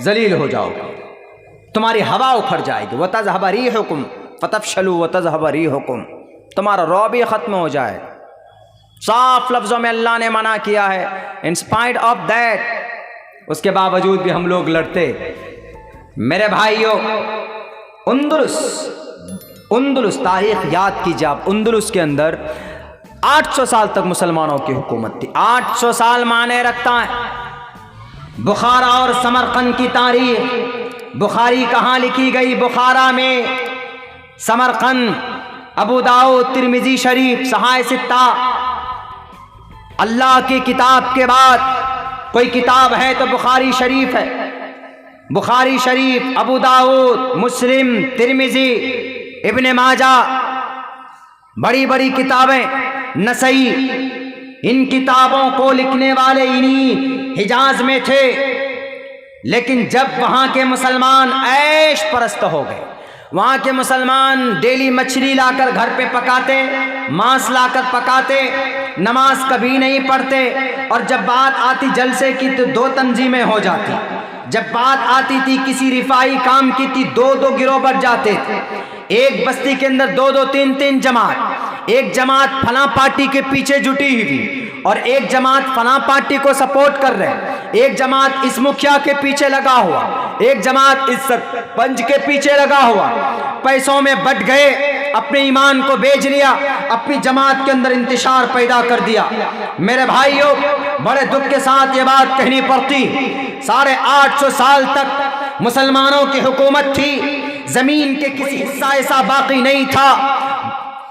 जलील हो जाओगे, तुम्हारी हवा उखड़ जाएगी। वतज़हब रिहुकुम फतफशलू वतज़हब रिहुकुम, तुम्हारा रौब ही ख़त्म हो जाए। साफ लफ्ज़ों में अल्लाह ने मना किया है। इन स्पाइट ऑफ दैट, उसके बावजूद भी हम लोग लड़ते। मेरे भाइयों, उंदुलुस तारीख़ याद कीजिए आप। उंदुलुस के अंदर 800 साल तक मुसलमानों की हुकूमत थी। 800 साल माने रखता है। बुखारा और समरकंद की तारीख, बुखारी कहाँ लिखी गई? बुखारा में। समरकंद, अबू दाऊद, तिरमिजी शरीफ, सहाय सित्ता। अल्लाह की किताब के बाद कोई किताब है तो बुखारी शरीफ है। बुखारी शरीफ, अबू दाऊद, मुस्लिम, तिरमिजी, इब्ने माजा, बड़ी बड़ी किताबें, नसई, इन किताबों को लिखने वाले इन्हीं हिजाज में थे। लेकिन जब वहाँ के मुसलमान ऐश परस्त हो गए, वहाँ के मुसलमान डेली मछली लाकर घर पे पकाते, मांस लाकर पकाते, नमाज कभी नहीं पढ़ते, और जब बात आती जलसे की तो 2 तंजीमें हो जाती। जब बात आती थी किसी रिफाई काम की थी, 2-2 गिरोह बढ़ जाते थे। एक बस्ती के अंदर 2-2, 3-3 जमात। एक जमात फलां पार्टी के पीछे जुटी हुई थी और एक जमात फलां पार्टी को सपोर्ट कर रहे। एक जमात इस मुखिया के पीछे लगा हुआ, एक जमात इस सरपंच के पीछे लगा हुआ। पैसों में बट गए, अपने ईमान को बेच लिया, अपनी जमात के अंदर इंतशार पैदा कर दिया। मेरे भाइयों, बड़े दुख के साथ ये बात कहनी पड़ती, 850 साल तक मुसलमानों की हुकूमत थी। जमीन के किसी हिस्सा ऐसा बाकी नहीं था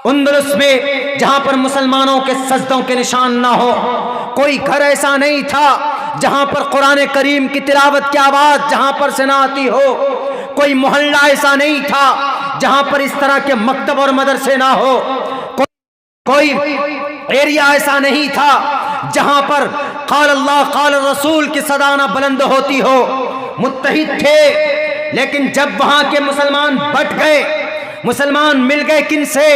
उंदुलुस में जहां पर मुसलमानों के सजदों के निशान ना हो। कोई घर ऐसा नहीं था जहां पर कुरान करीम की तिलावत की आवाज जहां पर से ना आती हो। कोई मोहल्ला ऐसा नहीं था जहां पर इस तरह के मकतब और मदरसे ना हो। कोई एरिया ऐसा नहीं था जहां पर क़ाल अल्लाह क़ाल रसूल की सदाना बुलंद होती हो। मुत्तहिद थे, लेकिन जब वहां के मुसलमान बट गए, मुसलमान मिल गए किनसे?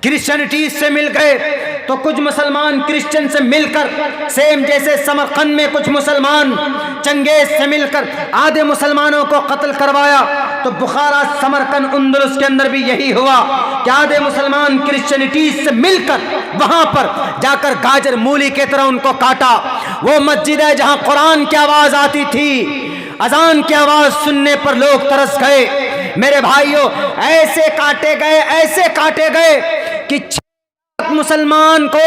क्रिश्चियनिटी से मिल गए। तो कुछ मुसलमान क्रिश्चियन से मिलकर, सेम जैसे समरकंद में कुछ मुसलमान चंगेज से मिलकर आधे मुसलमानों को कत्ल करवाया, तो बुखारा, समरकंद, उंदुलुस के अंदर भी यही हुआ कि आधे मुसलमान क्रिश्चियनिटी से मिलकर वहां पर जाकर गाजर मूली की तरह उनको काटा। वो मस्जिद है जहां कुरान की आवाज आती थी, अजान की आवाज सुनने पर लोग तरस गए। मेरे भाइयों, ऐसे काटे गए, ऐसे काटे गए कि मुसलमान को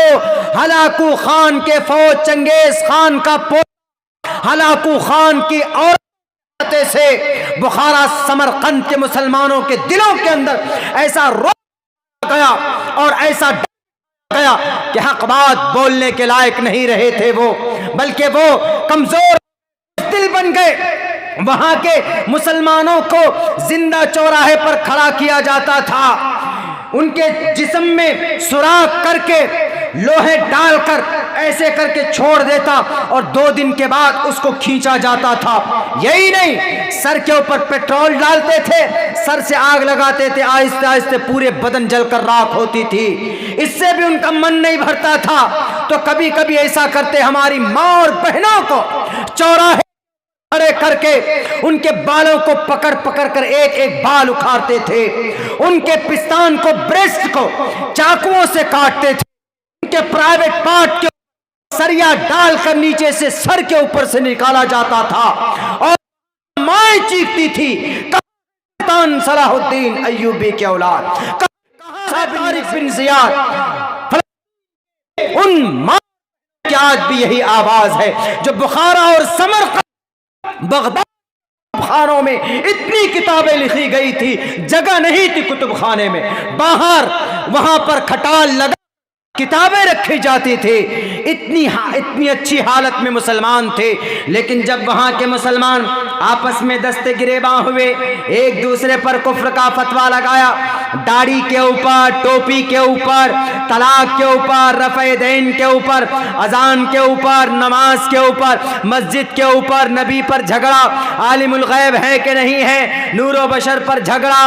हलाकू खान के फौज, चंगेज खान का हलाकू खान की और से बुखारा, समरकंद के मुसलमानों के दिलों के अंदर ऐसा रो गया और ऐसा गया कि हक बात बोलने के लायक नहीं रहे थे वो, बल्कि वो कमजोर दिल बन गए। वहां के मुसलमानों को जिंदा चौराहे पर खड़ा किया जाता था, उनके जिस्म में सुराख करके लोहे डालकर ऐसे करके छोड़ देता और 2 दिन के बाद उसको खींचा जाता था। यही नहीं, सर के ऊपर पेट्रोल डालते थे, सर से आग लगाते थे, आहिस्ते आहिस्ते पूरे बदन जलकर राख होती थी। इससे भी उनका मन नहीं भरता था, तो कभी कभी ऐसा करते, हमारी माँ और बहनों को चौराहे खड़े करके उनके बालों को पकड़ पकड़ कर एक एक बाल उखाड़ते थे, उनके पिस्तान को, ब्रेस्ट को चाकुओं से काटते थे, उनके प्राइवेट पार्ट के सरिया डालकर नीचे से सर के ऊपर से निकाला जाता था और माए चीखती थी, कप्तान सलाहुद्दीन अय्यूबी के औलाद, तारिक बिन जियाद, उन माँ की आज भी यही आवाज है जो बुखारा और समरकंद, बगदाद खानों में इतनी किताबें लिखी गई थी, जगह नहीं थी कुतुब खाने में, बाहर वहां पर खटाल लगा किताबें रखी जाती थी। इतनी अच्छी हालत में मुसलमान थे। लेकिन जब वहां के मुसलमान आपस में दस्ते गिरेबां हुए, एक दूसरे पर कुफ्र का फतवा लगाया, दाढ़ी के ऊपर, टोपी के ऊपर, तलाक के ऊपर, रफ़े दैन के ऊपर, अजान के ऊपर, नमाज के ऊपर, मस्जिद के ऊपर, नबी पर झगड़ा, आलिमुल गैब है कि नहीं है, नूरो बशर पर झगड़ा,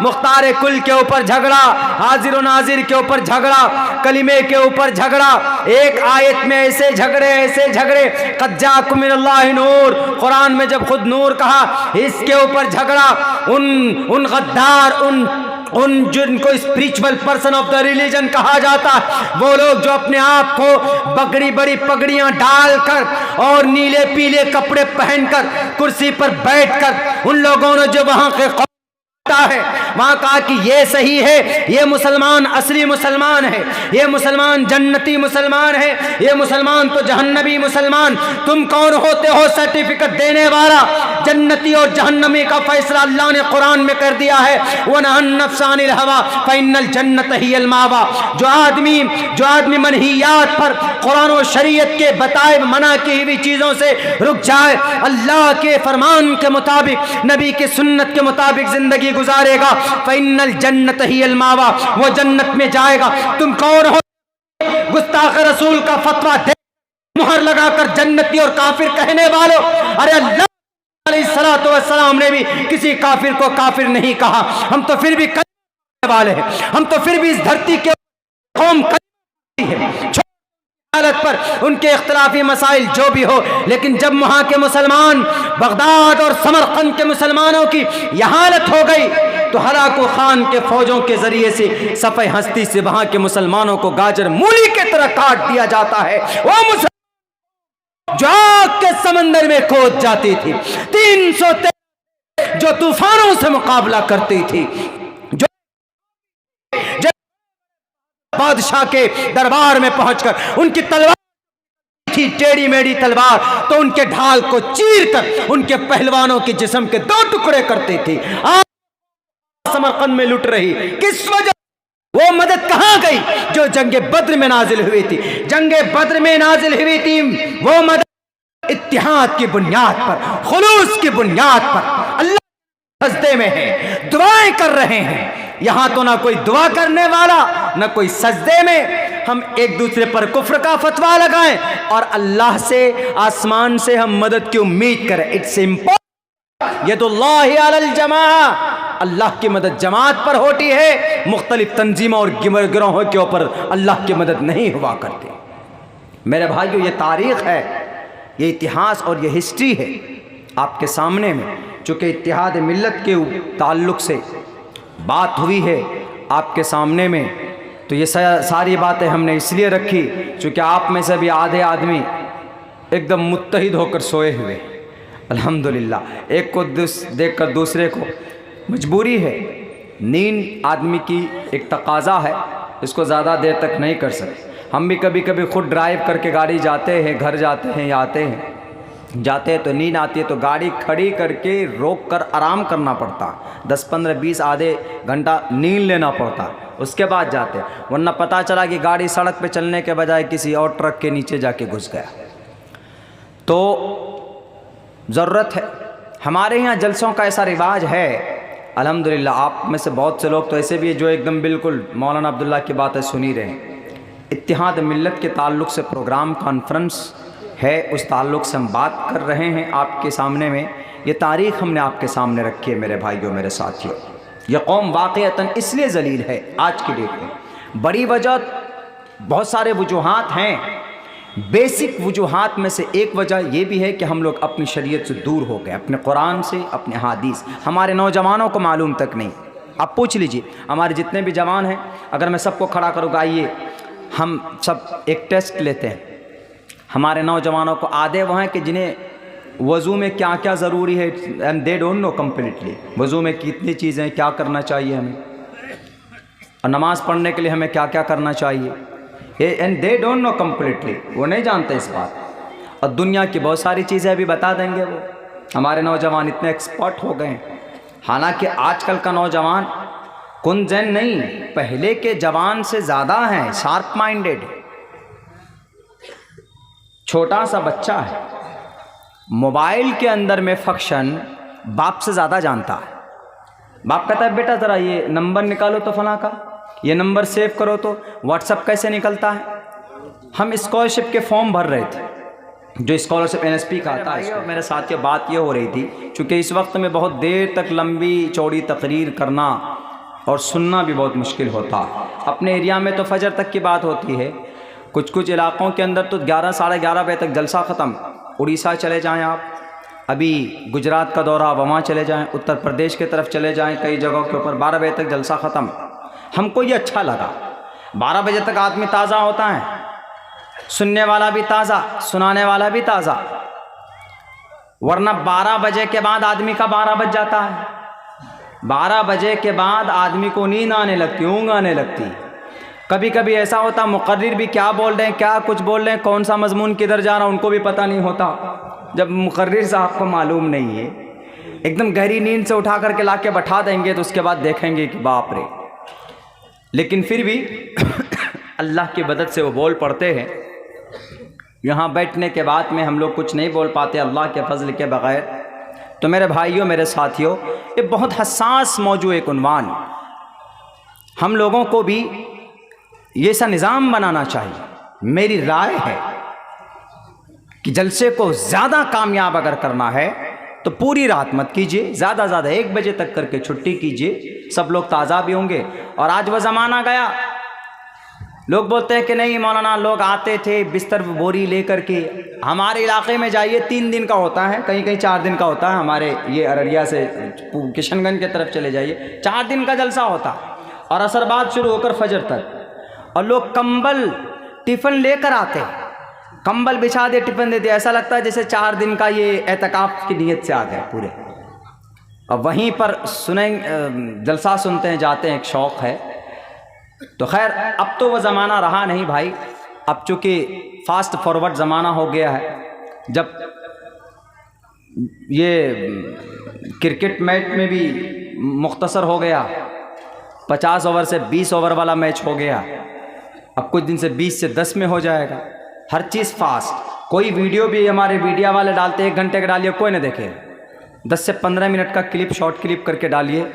मुख्तार कुल के ऊपर झगड़ा, हाजिर नाजिर के ऊपर झगड़ा, कलिमे कलीमे के ऊपर झगड़ा, एक आयत में ऐसे झगड़े क़द जाअकुम मिनल्लाहि नूर, कुरान में जब खुद नूर कहा, इसके ऊपर झगड़ा। उन गद्दार, उन जिनको spiritual person of the religion कहा जाता है, वो लोग जो अपने आप को बड़ी पगड़ियां डालकर और नीले पीले कपड़े पहनकर कुर्सी पर बैठकर, उन लोगों ने जो वहां के है वहां कहा कि ये सही है, ये मुसलमान असली मुसलमान है, ये मुसलमान जन्नती मुसलमान है, ये मुसलमान तो जहन्नमी मुसलमान। तुम कौन होते हो सर्टिफिकेट देने वाला? जन्नती और जहन्नमी का फैसला अल्लाह ने कुरान में कर दिया है, वनहन नफ्स अनिल हवा फइन्नल जन्नत हियल मावा। जो आदमी मनहियात पर, कुरान और शरीयत के बताए मना की हुई चीजों से रुक जाए, अल्लाह के फरमान के मुताबिक, नबी की सुन्नत के मुताबिक जिंदगी गुजारेगा, फइन्नल जन्नत हियल मावा, वो जन्नत में जाएगा। तुम कौन हो गुस्ताख रसूल का फतवा दे मुहर लगाकर जन्नती और काफिर कहने वालों? अरे अल्लाह अलैहिस्सलातु वस्सलाम ने भी किसी काफिर को काफिर नहीं कहा। हम तो फिर भी कहने वाले हैं, हम तो फिर भी इस धरती के कौम है हालत पर उनके इख्तिलाफी मसाइल जो भी हो, लेकिन जब वहां के मुसलमान, बगदाद और समरकंद के मुसलमानों की यह हालत हो गई, तो हलाकू खान के फौजों के जरिए से सफ़े हस्ती से वहां के मुसलमानों को गाजर मूली की तरह काट दिया जाता है। वो मुसलमान जो आग के समंदर में कूद जाती थी, 300 जो तूफानों से मुकाबला करती थी, जो बादशाह के दरबार में पहुंचकर उनकी तलवार थी टेढ़ी मेढ़ी तलवार, तो उनके ढाल को चीरकर उनके पहलवानों के जिस्म के 2 टुकड़े करते थे। आज समरकंद में लुट रही, किस वजह? वो मदद कहां गई जो जंगे बद्र में नाजिल हुई थी? जंगे बद्र में नाजिल हुई थी वो मदद इत्तिहाद की बुनियाद पर, खुलूस की बुनियाद पर, अल्लाह सजदे में है, दुआएं कर रहे हैं। यहां तो ना कोई दुआ करने वाला, ना कोई सजदे में। हम एक दूसरे पर कुफ्र का फतवा लगाएं और अल्लाह से, आसमान से हम मदद की उम्मीद करें। It's impossible. यदुल्लाहि अलल जमा, अल्लाह की मदद जमात पर होती है, मुख्तलिफ तंजीमों और गिरोहों के ऊपर अल्लाह की मदद नहीं हुआ करती। मेरे भाइयों, ये तारीख है, ये इतिहास और ये हिस्ट्री है आपके सामने में। चूँकि इत्तिहाद मिल्लत के ताल्लुक़ से बात हुई है आपके सामने में, तो ये सारी बातें हमने इसलिए रखी चूँकि आप में से भी आधे आदमी एकदम मुत्तहिद होकर सोए हुए। अल्हम्दुलिल्लाह, एक को देखकर दूसरे को मजबूरी है। नींद आदमी की एक तकाज़ा है, इसको ज़्यादा देर तक नहीं कर सकते। हम भी कभी कभी खुद ड्राइव करके गाड़ी जाते हैं, घर जाते हैं या आते हैं तो नींद आती है, तो गाड़ी खड़ी करके रोक कर आराम करना पड़ता, 10-15-20 आधे घंटा नींद लेना पड़ता, उसके बाद जाते। वरना पता चला कि गाड़ी सड़क पे चलने के बजाय किसी और ट्रक के नीचे जाके घुस गया। तो ज़रूरत है, हमारे यहाँ जलसों का ऐसा रिवाज है अल्हम्दुलिल्लाह। आप में से बहुत से लोग तो ऐसे भी है जो एकदम बिल्कुल मौलाना अब्दुल्ला की बातें सुनी रहे हैं। इत्तिहाद मिल्लत के ताल्लुक़ से प्रोग्राम कॉन्फ्रेंस है, उस ताल्लुक़ से हम बात कर रहे हैं आपके सामने में। ये तारीख़ हमने आपके सामने रखी है मेरे भाइयों, मेरे साथियों। यह कौम वाक़अतन इसलिए ज़लील है आज की डेट में। बड़ी वजह, बहुत सारे वजूहात हैं। बेसिक वजूहात में से एक वजह यह भी है कि हम लोग अपनी शरीयत से दूर हो गए, अपने कुरान से, अपने हदीस। हमारे नौजवानों को मालूम तक नहीं। आप पूछ लीजिए, हमारे जितने भी जवान हैं, अगर मैं सबको खड़ा करूँगा, आइए हम सब एक टेस्ट लेते हैं। हमारे नौजवानों को आधे वहाँ कि जिन्हें वज़ू में क्या क्या ज़रूरी है, and they don't know completely वज़ू में कितनी चीज़ें, क्या करना चाहिए हमें, और नमाज़ पढ़ने के लिए हमें क्या क्या करना चाहिए, and they don't know completely, वो नहीं जानते इस बात। और दुनिया की बहुत सारी चीज़ें भी बता देंगे वो। हमारे नौजवान इतने एक्सपर्ट हो गए हैं। हालांकि आजकल का नौजवान कुंजन नहीं, पहले के जवान से ज़्यादा हैं, शार्प माइंडेड। छोटा सा बच्चा है, मोबाइल के अंदर में फंक्शन बाप से ज़्यादा जानता है। बाप कहता है बेटा ज़रा ये नंबर निकालो तो फलां का, ये नंबर सेव करो तो व्हाट्सअप कैसे निकलता है। हम स्कॉलरशिप के फॉर्म भर रहे थे, जो स्कॉलरशिप NSP का आता है। मेरे साथ ये बात ये हो रही थी, चूँकि इस वक्त में बहुत देर तक लंबी चौड़ी तकरीर करना और सुनना भी बहुत मुश्किल होता। अपने एरिया में तो फजर तक की बात होती है, कुछ कुछ इलाक़ों के अंदर तो 11 साढ़े 11 बजे तक जलसा ख़त्म। उड़ीसा चले जाएं आप, अभी गुजरात का दौरा, वहाँ चले जाएं, उत्तर प्रदेश की तरफ चले जाएं, कई जगहों के ऊपर 12 बजे तक जलसा ख़त्म। हमको ये अच्छा लगा, 12 बजे तक आदमी ताज़ा होता है, सुनने वाला भी ताज़ा, सुनाने वाला भी ताज़ा, वरना 12 बजे के बाद आदमी का 12 बज जाता है। 12 बजे के बाद आदमी को नींद आने लगती, ऊँघ आने लगती। कभी कभी ऐसा होता मुकर्रिर भी क्या बोल रहे हैं, क्या कुछ बोल रहे हैं, कौन सा मजमून किधर जा रहा है उनको भी पता नहीं होता। जब मुकर्रिर साहब को मालूम नहीं है, एकदम गहरी नींद से उठा करके ला के बैठा देंगे तो उसके बाद देखेंगे कि बाप रे। लेकिन फिर भी अल्लाह की मदद से वो बोल पड़ते हैं। यहाँ बैठने के बाद में हम लोग कुछ नहीं बोल पाते अल्लाह के फजल के बग़ैर। तो मेरे भाइयों, मेरे साथियों, ये बहुत हसास मौजू एक उन्वान, हम लोगों को भी ये सा निज़ाम बनाना चाहिए। मेरी राय है कि जलसे को ज़्यादा कामयाब अगर करना है तो पूरी रात मत कीजिए, ज़्यादा से ज़्यादा 1 बजे तक करके छुट्टी कीजिए, सब लोग ताज़ा भी होंगे। और आज वह ज़माना गया, लोग बोलते हैं कि नहीं मौलाना, लोग आते थे बिस्तर बोरी लेकर के। हमारे इलाके में जाइए 3 दिन का होता है, कहीं कहीं 4 दिन का होता है। हमारे ये अररिया से किशनगंज की तरफ चले जाइए, 4 दिन का जलसा होता और असर बाद शुरू होकर फजर तक। और लोग कंबल टिफ़िन लेकर आते, कंबल बिछा दे, टिफ़िन देते, ऐसा लगता है जैसे 4 दिन का ये एतकाफ़ की नीयत से आ गए पूरे। और वहीं पर सुनें, जलसा सुनते हैं, जाते हैं, एक शौक़ है। तो खैर अब तो वह ज़माना रहा नहीं भाई, अब चूँकि फास्ट फॉरवर्ड ज़माना हो गया है। जब ये क्रिकेट मैच में भी मुख्तसर हो गया, 50 ओवर से 20 ओवर वाला मैच हो गया, अब कुछ दिन से 20 से 10 में हो जाएगा। हर चीज़ फास्ट। कोई वीडियो भी हमारे मीडिया वाले डालते, 1 घंटे का डालिए कोई ना देखे, 10 से 15 मिनट का क्लिप, शॉर्ट क्लिप करके डालिए,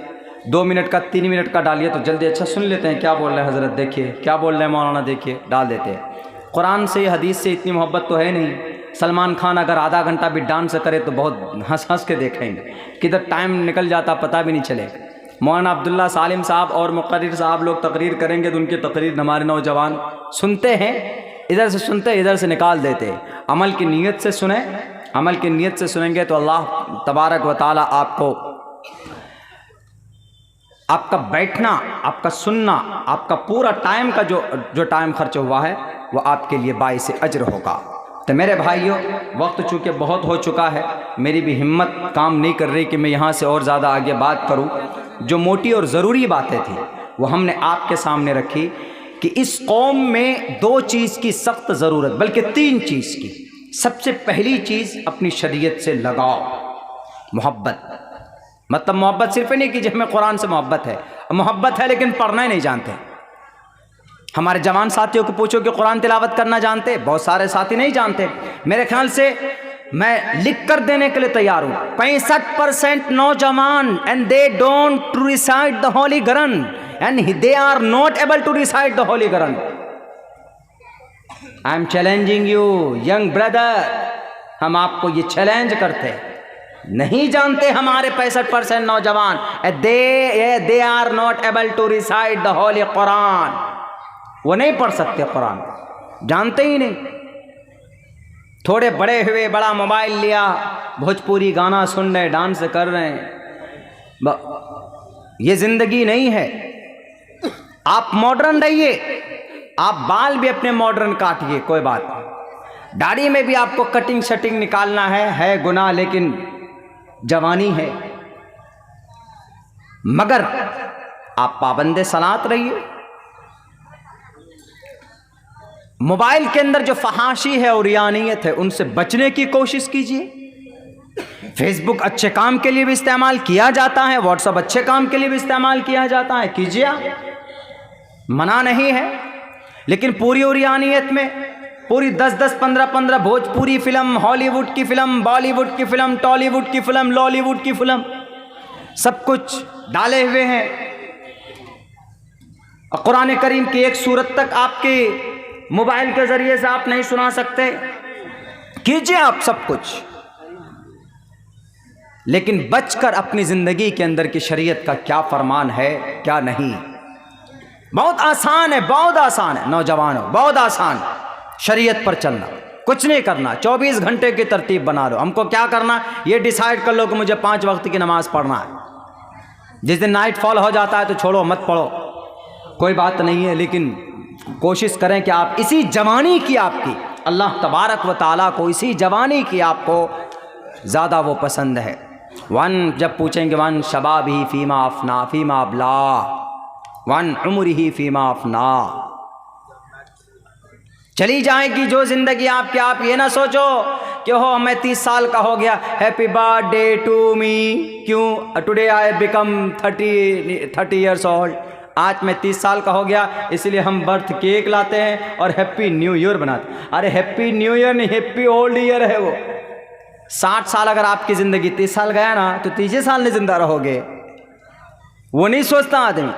2 मिनट का, 3 मिनट का डालिए तो जल्दी अच्छा सुन लेते हैं, क्या बोल रहे हैं हज़रत देखिए, क्या बोल रहे हैं मौलाना देखिए, डाल देते हैं। कुरान से, हदीस से इतनी मोहब्बत तो है नहीं। सलमान खान अगर आधा घंटा भी डांस करे तो बहुत हंस हंस के देखेंगे, किधर टाइम निकल जाता पता भी नहीं चलेगा। मौलाना अब्दुल्ला सालिम साहब और मुकर्रिर साहब लोग तकरीर करेंगे तो उनकी तकरीर हमारे नौजवान सुनते हैं, इधर से सुनते इधर से निकाल देते। अमल की नीयत से सुने, अमल की नीयत से सुनेंगे तो अल्लाह तबारक व तआला आपको, आपका बैठना, आपका सुनना, आपका पूरा टाइम का जो टाइम खर्च हुआ है वो आपके लिए बाइस अजर होगा। तो मेरे भाइयों, वक्त चूँकि बहुत हो चुका है, मेरी भी हिम्मत काम नहीं कर रही कि मैं यहाँ से और ज़्यादा आगे बात करूँ। जो मोटी और ज़रूरी बातें थी वो हमने आपके सामने रखी कि इस कौम में 2 चीज़ की सख्त ज़रूरत, बल्कि 3 चीज़ की। सबसे पहली चीज़, अपनी शरीयत से लगाव, मोहब्बत। मतलब मोहब्बत सिर्फ नहीं कि हमें कुरान से मोहब्बत है, मोहब्बत है लेकिन पढ़ना ही नहीं जानते। हमारे जवान साथियों को पूछो कि कुरान तिलावत करना जानते, बहुत सारे साथी नहीं जानते। मेरे ख्याल से मैं लिख कर देने के लिए तैयार हूँ, 65% नौजवान and they don't to recite the holy Quran and they are not able to recite the holy Quran. I am challenging you young brother, हम आपको ये चैलेंज करते हैं। नहीं जानते हमारे 65% नौजवान, they are not able to recite the holy Quran, वो नहीं पढ़ सकते कुरान, जानते ही नहीं। थोड़े बड़े हुए, बड़ा मोबाइल लिया, भोजपुरी गाना सुन रहे, डांस कर रहे हैं। ये जिंदगी नहीं है। आप मॉडर्न रहिए, आप बाल भी अपने मॉडर्न काटिए, कोई बात नहीं। दाढ़ी में भी आपको कटिंग शटिंग निकालना है गुनाह, लेकिन जवानी है। मगर आप पाबंदे सलात रहिए। मोबाइल के अंदर जो फहाशी है और रियानियत है, उनसे बचने की कोशिश कीजिए। फेसबुक अच्छे काम के लिए भी इस्तेमाल किया जाता है, व्हाट्सएप अच्छे काम के लिए भी इस्तेमाल किया जाता है, कीजिए, मना नहीं है। लेकिन पूरी रियानियत में पूरी 10-10, 15-15 भोजपुरी फिल्म, हॉलीवुड की फिल्म, बॉलीवुड की फिल्म, टॉलीवुड की फिल्म, लॉलीवुड की फिल्म, सब कुछ डाले हुए हैं। और कुरान करीम की एक सूरत तक आपके मोबाइल के जरिए से आप नहीं सुना सकते, कीजिए आप सब कुछ, लेकिन बचकर अपनी जिंदगी के अंदर की शरीयत का क्या फरमान है, क्या नहीं। बहुत आसान है, बहुत आसान है नौजवानों, बहुत आसान। शरीयत पर चलना, कुछ नहीं करना, 24 घंटे की तरतीब बना लो। हमको क्या करना ये डिसाइड कर लो कि मुझे 5 वक्त की नमाज पढ़ना है। जिस दिन नाइट फॉल हो जाता है तो छोड़ो, मत पढ़ो, कोई बात नहीं है, लेकिन कोशिश करें कि आप इसी जवानी की, आपकी अल्लाह तबारक व ताला को इसी जवानी की आपको ज़्यादा वो पसंद है। वन जब पूछेंगे वन शबाब ही फ़ीमा अफना फ़ीमा अबला, वन उम्र ही फ़ीमा अफना, चली जाएगी जो ज़िंदगी आपकी। आप ये ना सोचो कि हो मैं 30 साल का हो गया, हैप्पी बर्थडे टू मी, क्यों today I become 30 years old, आज मैं 30 साल का हो गया इसलिए हम बर्थ केक लाते हैं और हैप्पी न्यू ईयर बनाते। अरे हैप्पी न्यू ईयर नहीं, हैप्पी ओल्ड ईयर है वो। 60 साल अगर आपकी ज़िंदगी, 30 साल गया ना तो 30 साल नहीं जिंदा रहोगे, वो नहीं सोचता आदमी।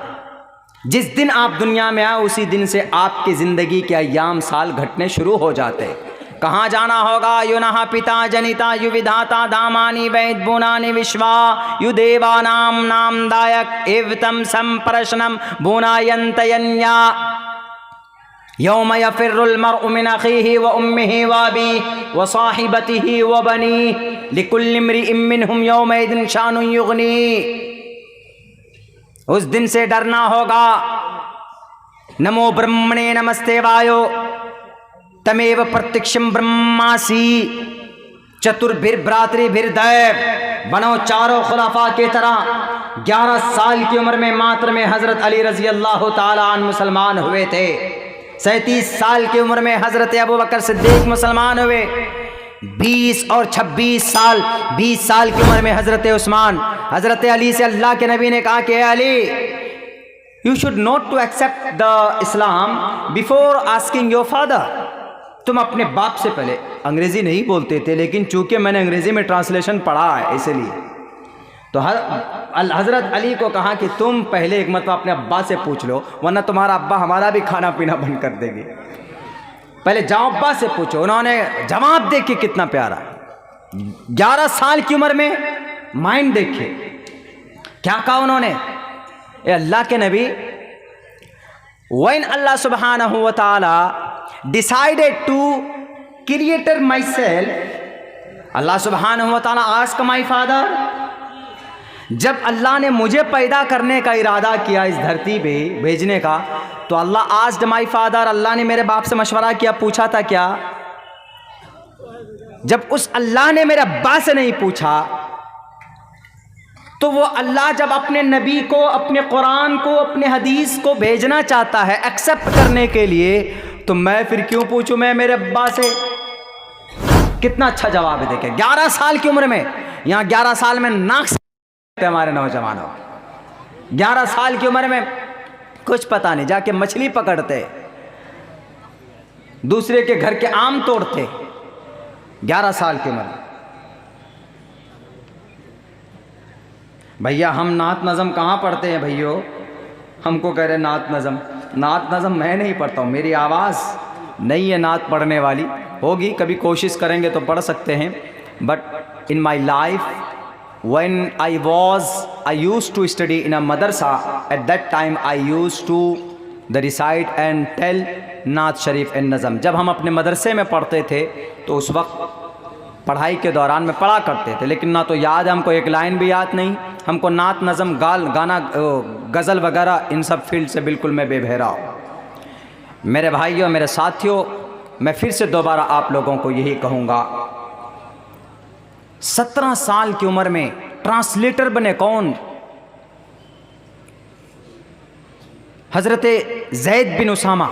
जिस दिन आप दुनिया में आए उसी दिन से आपकी ज़िंदगी के अय्याम साल घटने शुरू हो जाते। कहाँ जाना होगा? यु नः पिता जनिता यु विधाता दामानि वैद बुनानि विश्वा यु देवानाम नामदायक एवतम संप्रश्नम बुनायन्तयन्या यौम यफिर्रुल मर्उ मिन अखीहि व उम्मिहि व अबीहि व साहिबतिहि व बनीहि लिकुल्लि इम्रिइन मिनहुम यौमइदिन शानुन युगनी। उस दिन से डरना होगा। नमो ब्रह्मणे नमस्ते वायो तमेव प्रत्यक्षम ब्रह्मासी चतुर्भिर्भ्रातृभिर्दैव। बनो चारों खुलाफा के तरह। 11 साल की उम्र में मात्र में हज़रत अली रज़ी अल्लाह ताला अन्हु मुसलमान हुए थे। 37 साल की उम्र में हज़रत अबू बकर सिद्दीक़ मुसलमान हुए। 20 और 26 साल, 20 साल की उम्र में हज़रत उस्मान। हज़रत अली से अल्लाह के नबी ने कहा कि Ali, you should not to accept the Islam before asking your father. तुम अपने बाप से पहले, अंग्रेज़ी नहीं बोलते थे लेकिन चूंकि मैंने अंग्रेज़ी में ट्रांसलेशन पढ़ा है इसलिए, तो हज़रत अली को कहा कि तुम पहले एक मतलब अपने अब्बा से पूछ लो, वरना तुम्हारा अब्बा हमारा भी खाना पीना बंद कर देंगे। पहले जाओ अब्बा से पूछो। उन्होंने जवाब देखिए कितना प्यारा। 11 साल की उम्र में माइंड देखिए क्या कहा उन्होंने। ए अल्लाह के नबी, व्हेन अल्लाह सुब्हानहू व तआला decided to creator myself, अल्लाह सुब्हानहू व तआला आस्क माई फादर, जब अल्लाह ने मुझे पैदा करने का इरादा किया इस धरती पे भेजने का, तो अल्लाह आस्क्ड माई फादर, अल्लाह ने मेरे बाप से मशवरा किया, पूछा था क्या? जब उस अल्लाह ने मेरे अब्बा से नहीं पूछा, तो वो अल्लाह जब अपने नबी को, अपने कुरान को, अपने हदीस को भेजना चाहता है एक्सेप्ट करने के लिए, तो मैं फिर क्यों पूछूं मैं मेरे अब्बा से? कितना अच्छा जवाब है। देखे 11 साल की उम्र में, यहाँ 11 साल में नाक हमारे नौजवानों, 11 साल की उम्र में कुछ पता नहीं, जाके मछली पकड़ते, दूसरे के घर के आम तोड़ते, 11 साल की उम्र में। भैया हम नात नज़म कहाँ पढ़ते हैं भैयो? हमको कह रहे नात नज़म, नात नज़म मैं नहीं पढ़ता हूँ, मेरी आवाज़ नहीं है नात पढ़ने वाली। होगी कभी, कोशिश करेंगे तो पढ़ सकते हैं। But in my life when I used to study in a madrasa, at that time I used to recite and tell नात शरीफ एंड नज़म। जब हम अपने मदरसे में पढ़ते थे तो उस वक्त पढ़ाई के दौरान में पढ़ा करते थे, लेकिन ना तो याद है हमको, एक लाइन भी याद नहीं हमको। नात नज़म, गाना, गज़ल वगैरह इन सब फील्ड से बिल्कुल मैं बेबहरा हूँ। मेरे भाइयों, मेरे साथियों, मैं फिर से दोबारा आप लोगों को यही कहूँगा, 17 साल की उम्र में ट्रांसलेटर बने कौन? हजरत ज़ैद बिन उसामा।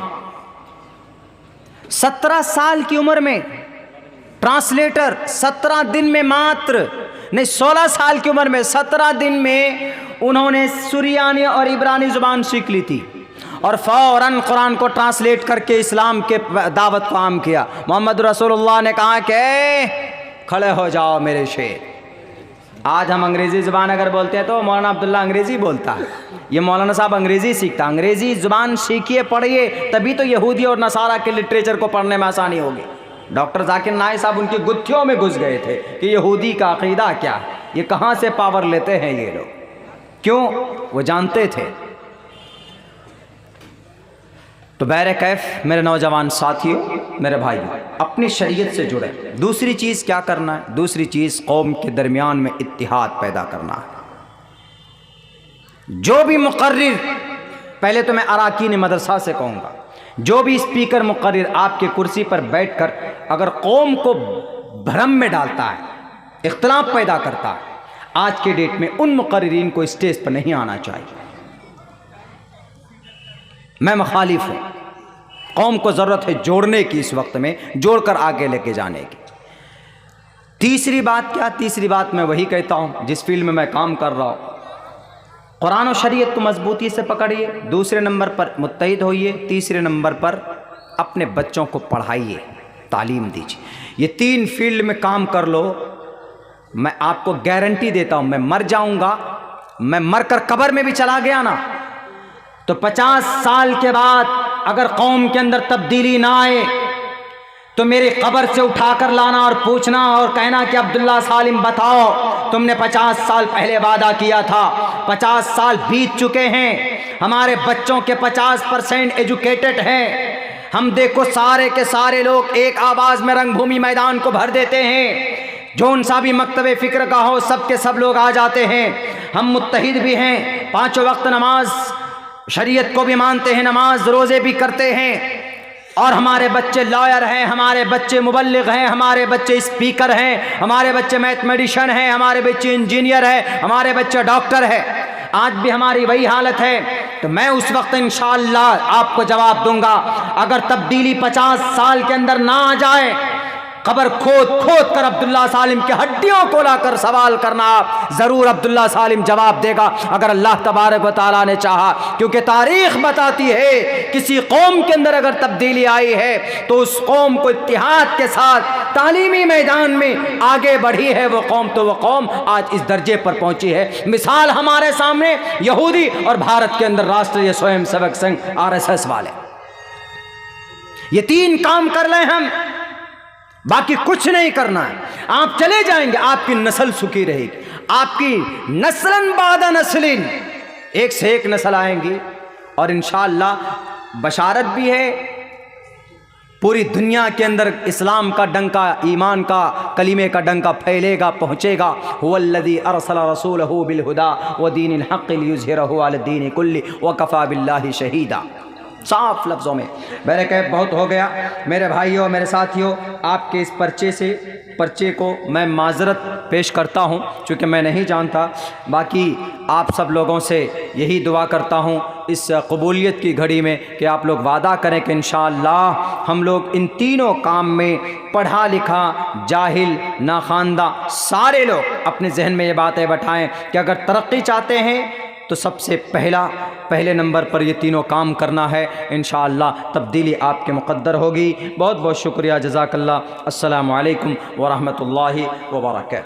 17 साल की उम्र में ट्रांसलेटर, 17 दिन में मात्र नहीं, 16 साल की उम्र में 17 दिन में उन्होंने सुरियानी और इब्रानी ज़ुबान सीख ली थी और फ़ौरन कुरान को ट्रांसलेट करके इस्लाम के दावत को आम किया। मोहम्मद रसूलुल्लाह ने कहा कि खड़े हो जाओ मेरे शेर। आज हम अंग्रेज़ी ज़ुबान अगर बोलते हैं तो मौलाना अब्दुल्ला अंग्रेज़ी बोलता है, ये मौलाना साहब अंग्रेज़ी सीखता। अंग्रेज़ी ज़ुबान सीखिए, पढ़िए, तभी तो यहूदी और नसारा के लिटरेचर को पढ़ने में आसानी होगी। डॉक्टर जाकिर नाइक साहब उनकी गुत्थियों में घुस गए थे कि यहूदी का अक़ीदा क्या है, ये कहाँ से पावर लेते हैं ये लोग। क्यों? वो जानते थे। तो बहरे कैफ मेरे नौजवान साथियों, मेरे भाइयों, अपनी शरीयत से जुड़े। दूसरी चीज़ क्या करना है? दूसरी चीज़ कौम के दरमियान में इत्तिहाद पैदा करना है। जो भी मुकर्रिर, पहले तो मैं अराकीन मदरसा से कहूँगा, जो भी स्पीकर मुकर्रिर आपके कुर्सी पर बैठकर अगर कौम को भ्रम में डालता है, इख्तिलाफ पैदा करता है, आज के डेट में उन मुकर्रिरीन को स्टेज पर नहीं आना चाहिए। मैं मुखालिफ हूँ। कौम को ज़रूरत है जोड़ने की, इस वक्त में जोड़कर आगे लेके जाने की। तीसरी बात क्या? तीसरी बात मैं वही कहता हूँ जिस फील्ड में मैं काम कर रहा हूँ, कुरान और शरीयत को मजबूती से पकड़िए। दूसरे नंबर पर मुत्तहिद होइए। तीसरे नंबर पर अपने बच्चों को पढ़ाइए, तालीम दीजिए। ये 3 फील्ड में काम कर लो, मैं आपको गारंटी देता हूँ, मैं मर जाऊँगा, मैं मरकर कब्र में भी चला गया ना, तो 50 साल के बाद अगर कौम के अंदर तब्दीली ना आए तो मेरी कब्र से उठाकर लाना और पूछना और कहना कि अब्दुल्ला सालिम बताओ, तुमने 50 साल पहले वादा किया था। 50 साल बीत चुके हैं, हमारे बच्चों के 50% एजुकेटेड हैं। हम देखो सारे के सारे लोग एक आवाज़ में रंगभूमि मैदान को भर देते हैं। जौन सा भी मकतबे फ़िक्र का हो, सब के सब लोग आ जाते हैं। हम मुत्तहिद भी हैं, 5 वक्त नमाज शरीयत को भी मानते हैं, नमाज रोज़े भी करते हैं, और हमारे बच्चे लॉयर हैं, हमारे बच्चे मुबल्लिग हैं, हमारे बच्चे स्पीकर हैं, हमारे बच्चे मैथमेटिशियन हैं, हमारे बच्चे इंजीनियर हैं, हमारे बच्चे डॉक्टर हैं। आज भी हमारी वही हालत है। तो मैं उस वक्त इंशाअल्लाह आपको जवाब दूंगा, अगर तब्दीली 50 साल के अंदर ना आ जाए, कब्र खोद खोद कर अब्दुल्ला सालिम की हड्डियों को लाकर सवाल करना, आप ज़रूर अब्दुल्ला सालिम जवाब देगा, अगर अल्लाह तबारक व तआला ने चाहा। क्योंकि तारीख़ बताती है, किसी कौम के अंदर अगर तब्दीली आई है तो उस कौम को इत्तिहाद के साथ तालीमी मैदान में आगे बढ़ी है वो कौम, तो वो कौम आज इस दर्जे पर पहुंची है। मिसाल हमारे सामने यहूदी और भारत के अंदर राष्ट्रीय स्वयं सेवक संघ RSS वाले, ये 3 काम कर ले हम, बाकी कुछ नहीं करना है। आप चले जाएंगे, आपकी नस्ल सुखी रहेगी, आपकी नस्लन बादा नस्लिन, एक से एक नस्ल आएंगी। और इंशाअल्लाह बशारत भी है, पूरी दुनिया के अंदर इस्लाम का डंका, ईमान का, कलीमे का डंका फैलेगा, पहुँचेगा। हुवल्लज़ी अरसला रसूलहू बिलहुदा व दीनिल हक़्क़ लियुज़हिरहू अला दीनि कुल्ली व कफ़ा बिल्लाहि शहीदा। साफ लफ्ज़ों में मेरे कह बहुत हो गया। मेरे भाइयों, मेरे साथियों, आपके इस पर्चे को मैं माजरत पेश करता हूं, चूँकि मैं नहीं जानता। बाकी आप सब लोगों से यही दुआ करता हूं इस कबूलियत की घड़ी में कि आप लोग वादा करें कि इंशाअल्लाह हम लोग इन तीनों काम में, पढ़ा लिखा, जाहिल, नाखानदा, सारे लोग अपने जहन में ये बातें बैठाएँ कि अगर तरक्की चाहते हैं तो सबसे पहले नंबर पर ये तीनों काम करना है। इंशाअल्लाह तब्दीली आपके मुक़द्दर होगी। बहुत बहुत शुक्रिया, जज़ाकल्लाह। अस्सलामु अलैकुम व रहमतुल्लाहि व बरकातहू।